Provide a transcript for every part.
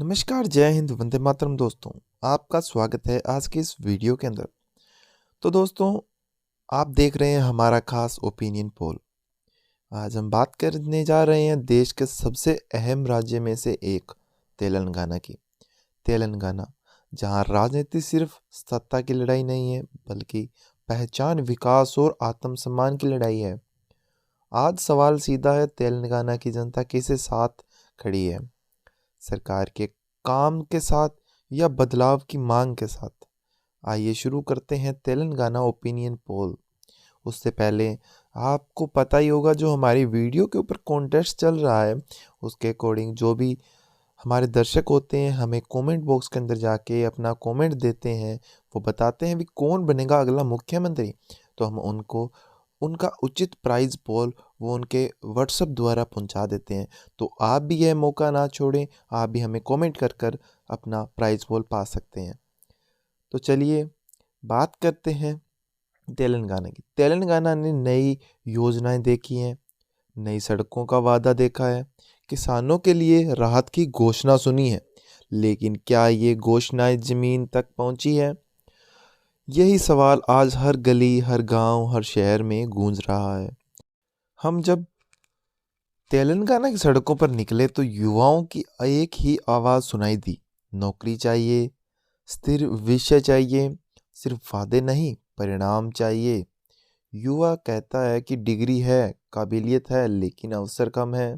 नमस्कार, जय हिंद, वंदे मातरम दोस्तों। आपका स्वागत है आज के इस वीडियो के अंदर। तो दोस्तों, आप देख रहे हैं हमारा खास ओपिनियन पोल। आज हम बात करने जा रहे हैं देश के सबसे अहम राज्य में से एक तेलंगाना की। तेलंगाना, जहां राजनीति सिर्फ सत्ता की लड़ाई नहीं है, बल्कि पहचान, विकास और आत्मसम्मान की लड़ाई है। आज सवाल सीधा है, तेलंगाना की जनता किसके साथ खड़ी है? सरकार के काम के साथ या बदलाव की मांग के साथ? आइए शुरू करते हैं तेलंगाना ओपिनियन पोल। उससे पहले आपको पता ही होगा, जो हमारी वीडियो के ऊपर कॉन्टेस्ट चल रहा है, उसके अकॉर्डिंग जो भी हमारे दर्शक होते हैं हमें कमेंट बॉक्स के अंदर जाके अपना कमेंट देते हैं। वो बताते हैं भी कौन बनेगा अगला मुख्यमंत्री, तो हम उनको उनका उचित प्राइज़ पोल वो उनके व्हाट्सएप द्वारा पहुंचा देते हैं। तो आप भी यह मौका ना छोड़ें, आप भी हमें कमेंट कर कर अपना प्राइज़ पोल पा सकते हैं। तो चलिए बात करते हैं तेलंगाना की। तेलंगाना ने नई योजनाएं देखी हैं, नई सड़कों का वादा देखा है, किसानों के लिए राहत की घोषणा सुनी है। लेकिन क्या ये घोषणाएं ज़मीन तक पहुंची है? यही सवाल आज हर गली, हर गांव, हर शहर में गूंज रहा है। हम जब तेलंगाना की सड़कों पर निकले तो युवाओं की एक ही आवाज़ सुनाई दी, नौकरी चाहिए, स्थिर विषय चाहिए, सिर्फ वादे नहीं, परिणाम चाहिए। युवा कहता है कि डिग्री है, काबिलियत है, लेकिन अवसर कम है।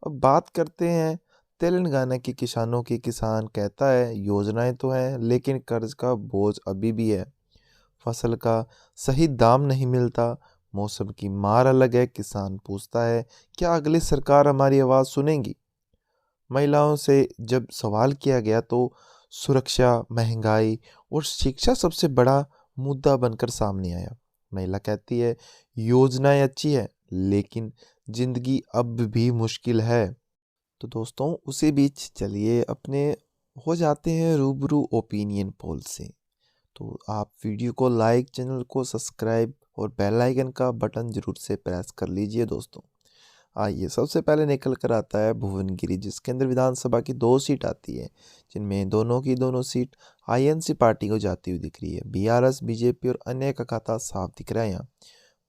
अब बात करते हैं तेलंगाना के किसानों की। किसान कहता है योजनाएं तो हैं, लेकिन कर्ज का बोझ अभी भी है। फसल का सही दाम नहीं मिलता, मौसम की मार अलग है। किसान पूछता है, क्या अगली सरकार हमारी आवाज़ सुनेगी? महिलाओं से जब सवाल किया गया तो सुरक्षा, महंगाई और शिक्षा सबसे बड़ा मुद्दा बनकर सामने आया। महिला कहती है योजनाएं अच्छी है, लेकिन जिंदगी अब भी मुश्किल है। तो दोस्तों, उसी बीच चलिए अपने हो जाते हैं रूबरू ओपिनियन पोल से। तो आप वीडियो को लाइक, चैनल को सब्सक्राइब और बेल आइकन का बटन जरूर से प्रेस कर लीजिए दोस्तों। आइए, सबसे पहले निकल कर आता है भुवनगिरी, जिसके अंदर विधानसभा की 2 सीट आती है, जिनमें दोनों की दोनों सीट आईएनसी पार्टी को जाती हुई दिख रही है। बीआरएस, बीजेपी और अन्य का खाता साफ दिख रहा है यहाँ।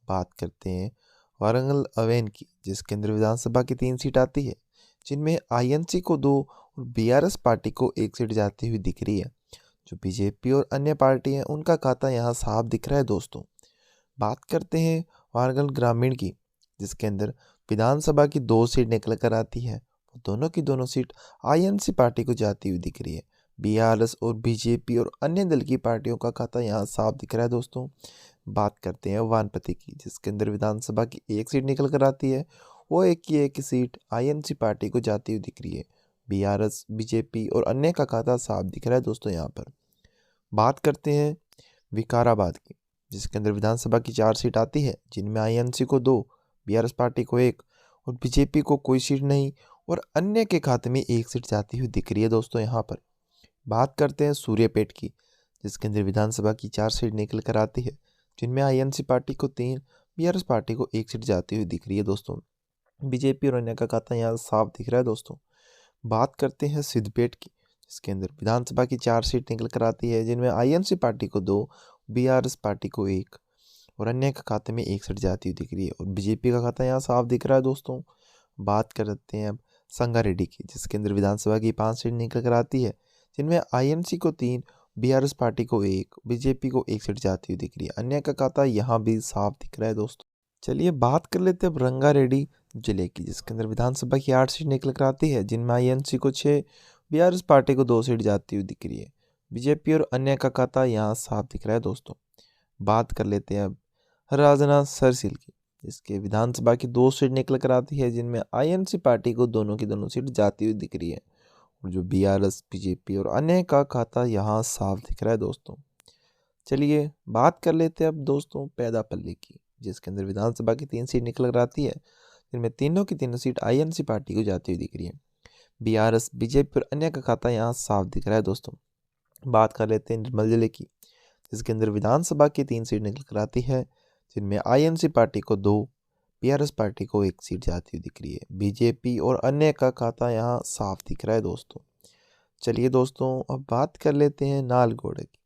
बात करते हैं वारंगल अवेन की, जिसके अंदर विधानसभा की 3 सीट आती है, जिनमें आईएनसी को 2 और बीआरएस पार्टी को 1 सीट जाती हुई दिख रही है। जो बीजेपी और अन्य पार्टी हैं उनका खाता यहाँ साफ दिख रहा है दोस्तों। बात करते हैं वारंगल ग्रामीण की, जिसके अंदर विधानसभा की 2 सीट निकल कर आती है। वो दोनों की दोनों सीट आईएनसी पार्टी को जाती हुई दिख रही है। बीआरएस और बीजेपी और अन्य दल की पार्टियों का खाता यहाँ साफ दिख रहा है दोस्तों। बात करते हैं वानपति की, जिसके अंदर विधानसभा की 1 सीट निकल कर आती है। वो एक की एक सीट आईएनसी पार्टी को जाती हुई दिख रही है। बीआरएस, बीजेपी और अन्य का खाता साफ दिख रहा है दोस्तों यहाँ पर। बात करते हैं विकाराबाद की, जिसके अंदर विधानसभा की 4 सीट आती है, जिनमें आईएनसी को 2, बीआरएस पार्टी को 1 और बीजेपी को कोई सीट नहीं, और अन्य के खाते में 1 सीट जाती हुई दिख रही है दोस्तों यहाँ पर। बात करते हैं सूर्यापेट की, जिसके अंदर विधानसभा की 4 सीट निकल कर आती है, जिनमें आईएनसी पार्टी को 3, बीआरएस पार्टी को 1 सीट जाती हुई दिख रही है दोस्तों। बीजेपी और अन्य का खाता यहाँ साफ दिख रहा है दोस्तों। बात करते हैं सिद्धपेट की, जिसके अंदर विधानसभा की 4 सीट निकल कर आती है, जिनमें आईएनसी पार्टी को 2, बीआरएस पार्टी को 1 और अन्य के खाते में 1 सीट जाती हुई दिख रही है, और बीजेपी का खाता यहाँ साफ दिख रहा है दोस्तों। बात करते हैं अब संगारेड्डी की, जिसके अंदर विधानसभा की 5 सीट निकल कर आती है, जिनमें आईएनसी को 3, बीआरएस पार्टी को 1, बीजेपी को 1 सीट जाती हुई दिख रही है। अन्य का खाता यहाँ भी साफ दिख रहा है दोस्तों। चलिए बात कर लेते हैं अब रंगारेड्डी जिले की, जिसके अंदर विधानसभा की 8 सीट निकल कर आती है, जिनमें आईएनसी को 6, बीआरएस पार्टी को 2 सीट जाती हुई दिख रही है। बीजेपी और अन्य का खाता यहाँ साफ दिख रहा है दोस्तों। बात कर लेते हैं अब राजना सरसील की, जिसके विधानसभा की 2 सीट निकल कर आती है, जिनमें आईएनसी पार्टी को दोनों की दोनों सीट जाती हुई दिख रही है, और जो बीआरएस, बीजेपी और अन्य का खाता यहाँ साफ दिख रहा है दोस्तों। चलिए बात कर लेते हैं अब दोस्तों पेदापल्ली की, जिसके अंदर विधानसभा की 3 सीट निकल कर आती है, जिनमें तीनों की तीनों सीट आईएनसी पार्टी को जाती हुई दिख रही है। बीआरएस, बीजेपी और अन्य का खाता यहाँ साफ दिख रहा है दोस्तों। बात कर लेते हैं निर्मल जिले की, जिसके अंदर विधानसभा की 3 सीट निकल कर आती है, जिनमें आईएनसी पार्टी को 2, बीआरएस पार्टी को 1 सीट जाती हुई दिख रही है। बीजेपी और अन्य का खाता यहाँ साफ दिख रहा है दोस्तों। चलिए दोस्तों, अब बात कर लेते हैं नालगोड़े की,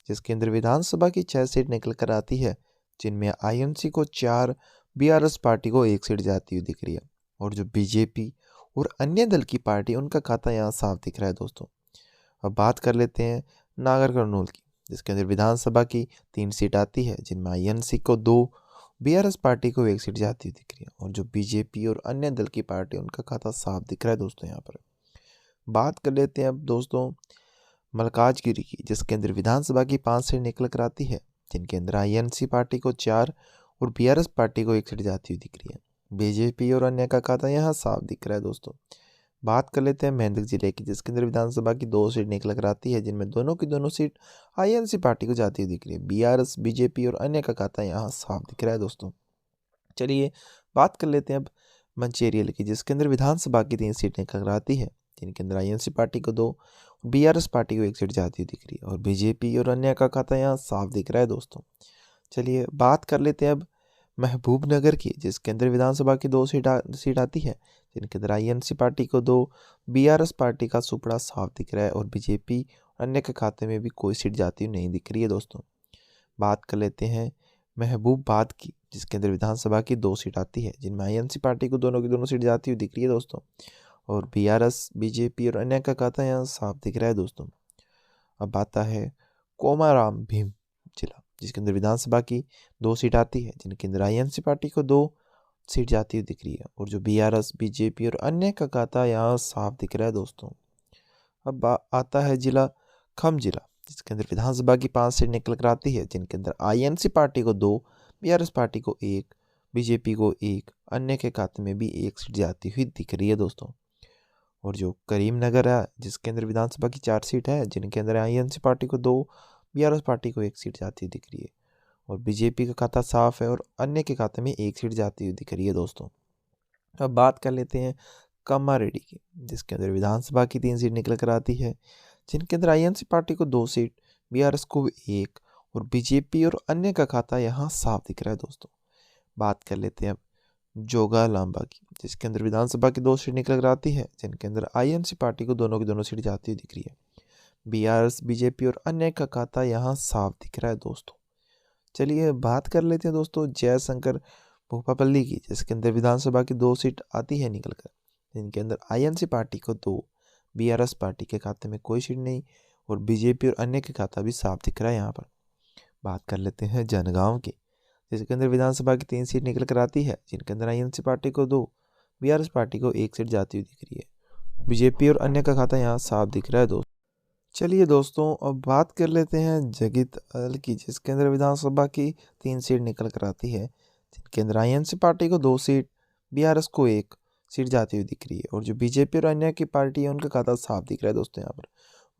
जिसके अंदर विधानसभा की 6 सीट निकल कर आती है, जिनमें आईएनसी को 4, बीआरएस पार्टी को 1 सीट जाती हुई दिख रही है। और जो बीजेपी और अन्य दल की पार्टी, उनका खाता यहाँ साफ दिख रहा है दोस्तों। अब बात कर लेते हैं नागर कर्नूल की, जिसके अंदर विधानसभा की 3 सीट आती है, जिनमें आईएनसी को 2, बीआरएस पार्टी को 1 सीट जाती हुई दिख रही है। और जो बीजेपी और अन्य दल की पार्टी, उनका खाता साफ दिख रहा है दोस्तों। यहाँ पर बात कर लेते हैं अब दोस्तों मल्काजगिरी की, जिसके अंदर विधानसभा की 5 सीट निकल कर आती है, जिनके अंदर आईएनसी पार्टी को 4 और बीआरएस पार्टी को 1 सीट जाती हुई दिख रही है। बीजेपी और अन्य का खाता यहाँ साफ दिख रहा है दोस्तों। बात कर लेते हैं मेंढक जिले की, जिसके अंदर विधानसभा की 2 सीट निकल कर आती है, जिनमें दोनों की दोनों सीट आईएनसी पार्टी को जाती हुई दिख रही है। बीआरएस, बीजेपी और अन्य का खाता यहाँ साफ दिख रहा है दोस्तों। चलिए बात कर लेते हैं अब मंचेरियल की, जिसके अंदर विधानसभा की 3 सीट निकल कर आती है, जिनके अंदर आईएनसी पार्टी को 2, बीआरएस पार्टी को 1 सीट जाती हुई दिख रही है। और बीजेपी और अन्य का खाता यहाँ साफ दिख रहा है दोस्तों। चलिए बात कर लेते हैं अब महबूबनगर की, जिसके अंदर विधानसभा की 2 सीट आती है, जिनके अंदर आईएनसी पार्टी को 2, बीआरएस पार्टी का सुपड़ा साफ दिख रहा है। और बीजेपी अन्य के खाते में भी कोई सीट जाती हुई नहीं दिख रही है दोस्तों। बात कर लेते हैं महबूबाबाद की, जिसके अंदर विधानसभा की 2 सीट आती है, जिनमें आईएनसी पार्टी को दोनों की दोनों सीट जाती हुई दिख रही है दोस्तों। और बीआरएस, बीजेपी और अन्य का खाता यहाँ साफ दिख रहा है दोस्तों। अब आता है कोमाराम भीम जिला, जिसके अंदर विधानसभा की 2 सीट आती है, जिनके अंदर आईएनसी पार्टी को 2 सीट जाती हुई दिख रही है। और जो बीआरएस, बीजेपी और अन्य का खाता यहाँ साफ दिख रहा है दोस्तों। अब आता है जिला खम जिला, जिसके अंदर विधानसभा की 5 सीट निकल कर आती है, जिनके अंदर आईएनसी पार्टी को 2, बीआरएस पार्टी को 1, बीजेपी को 1, अन्य के खाते में भी 1 सीट जाती हुई दिख रही है दोस्तों। और जो करीमनगर है, जिसके अंदर विधानसभा की 4 सीट है, जिनके अंदर आईएनसी पार्टी को 2, बीआरएस पार्टी को 1 सीट जाती हुई दिख रही है। और बीजेपी का खाता साफ है और अन्य के खाते में 1 सीट जाती हुई दिख रही है दोस्तों। अब बात कर लेते हैं कम्मारेड्डी की, जिसके अंदर विधानसभा की 3 सीट निकल कर आती है, जिनके अंदर आईएनसी पार्टी को 2 सीट, बीआरएस को 1 और बीजेपी और अन्य का खाता यहाँ साफ दिख रहा है दोस्तों। बात कर लेते हैं अब जोगा लांबा की, जिसके अंदर विधानसभा की 2 सीट निकल कर आती है, जिनके अंदर आईएनसी पार्टी को दोनों की दोनों सीट जाती हुई दिख रही है। बीआरएस, बीजेपी और अन्य का खाता यहाँ साफ दिख रहा है दोस्तों। चलिए बात कर लेते हैं दोस्तों जयशंकर भूपापल्ली की, जिसके अंदर विधानसभा की 2 सीट आती है निकल कर, जिनके अंदर आईएनसी पार्टी को 2, बीआरएस पार्टी के खाते में कोई सीट नहीं और बीजेपी और अन्य के खाता भी साफ दिख रहा है यहाँ पर। बात कर लेते हैं जनगांव की, जिसके अंदर विधानसभा की 3 सीट निकल कर आती है, जिनके अंदर आईएनसी पार्टी को 2, बीआरएस पार्टी को 1 सीट जाती हुई दिख रही है। बीजेपी और अन्य का खाता यहाँ साफ दिख रहा है दोस्तों। चलिए दोस्तों, अब बात कर लेते हैं जगीतल की, जिसके अंदर विधानसभा की 3 सीट निकल कर आती है, जिनके अंदर आईएनसी पार्टी को 2 सीट, बीआरएस को 1 सीट जाती हुई दिख रही है। और जो बीजेपी और अन्य की पार्टी है, उनका खाता साफ दिख रहा है दोस्तों। यहाँ पर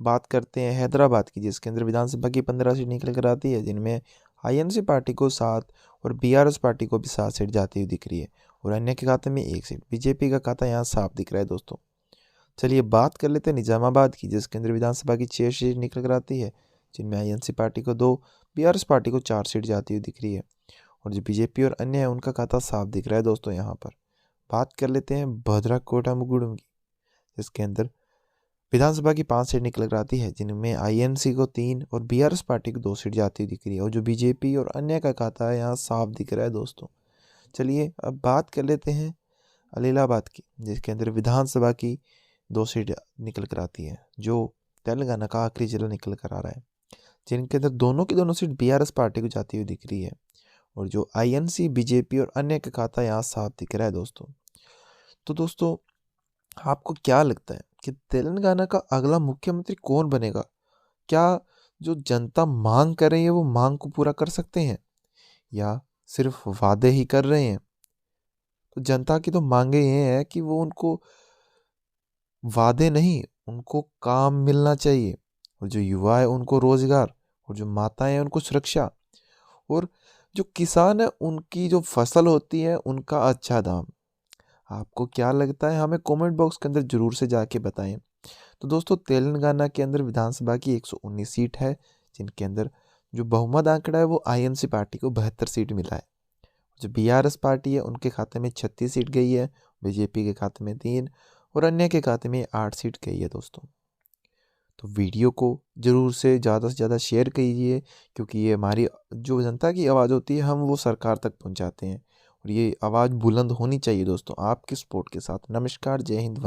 बात करते हैं हैदराबाद की, जिसके अंदर विधानसभा की 15 सीट निकल कर आती है, जिनमें आईएनसी पार्टी को 7 और बीआरएस पार्टी को भी 7 सीट जाती हुई दिख रही है। और अन्य के खाते में 1 सीट, बीजेपी का खाता यहाँ साफ दिख रहा है दोस्तों। चलिए बात कर लेते हैं निजामाबाद की, जिसके अंदर विधानसभा की 6 सीट निकल कर आती है, जिनमें आईएनसी पार्टी को 2, बीआरएस पार्टी को 4 सीट जाती हुई दिख रही है। और जो बीजेपी और अन्य है, उनका खाता साफ दिख रहा है दोस्तों। यहाँ पर बात कर लेते हैं भद्रा कोटामुगुडम की, जिसके अंदर विधानसभा की 5 सीट निकल कर आती है, जिनमें आईएनसी को 3 और बीआरएस पार्टी को 2 सीट जाती हुई दिख रही है। और जो बीजेपी और अन्य का खाता है, यहाँ साफ दिख रहा है दोस्तों। चलिए अब बात कर लेते हैं अलीलाबाद की, जिसके अंदर विधानसभा की 2 सीट निकल कर आती है, जो तेलंगाना का आखिरी जिला निकल कर आ रहा है, जिनके अंदर दोनों की दोनों सीट बीआरएस पार्टी को जाती हुई दिख रही है। और जो आईएनसी, बीजेपी और अन्य का खाता यहाँ साफ दिख रहा है दोस्तों। तो दोस्तों, आपको क्या लगता है कि तेलंगाना का अगला मुख्यमंत्री कौन बनेगा? क्या जो जनता मांग कर रही है, वो मांग को पूरा कर सकते हैं या सिर्फ वादे ही कर रहे हैं? तो जनता की तो मांगे ये है कि वो उनको वादे नहीं, उनको काम मिलना चाहिए। और जो युवा है, उनको रोजगार, और जो माताएं हैं, उनको सुरक्षा, और जो किसान है, उनकी जो फसल होती है, उनका अच्छा दाम। आपको क्या लगता है? हमें कमेंट बॉक्स के अंदर जरूर से जाके बताएं। तो दोस्तों, तेलंगाना के अंदर विधानसभा की 119 सीट है, जिनके अंदर जो बहुमत आंकड़ा है, वो आईएनसी पार्टी को 72 सीट मिला है। जो बीआरएस पार्टी है, उनके खाते में 36 सीट गई है, बीजेपी के खाते में 3 और अन्य के खाते में 8 सीट गई है दोस्तों। तो वीडियो को ज़रूर से ज़्यादा शेयर कीजिए, क्योंकि ये हमारी जो जनता की आवाज़ होती है, हम वो सरकार तक पहुंचाते हैं और ये आवाज़ बुलंद होनी चाहिए दोस्तों आपके सपोर्ट के साथ। नमस्कार, जय हिंद।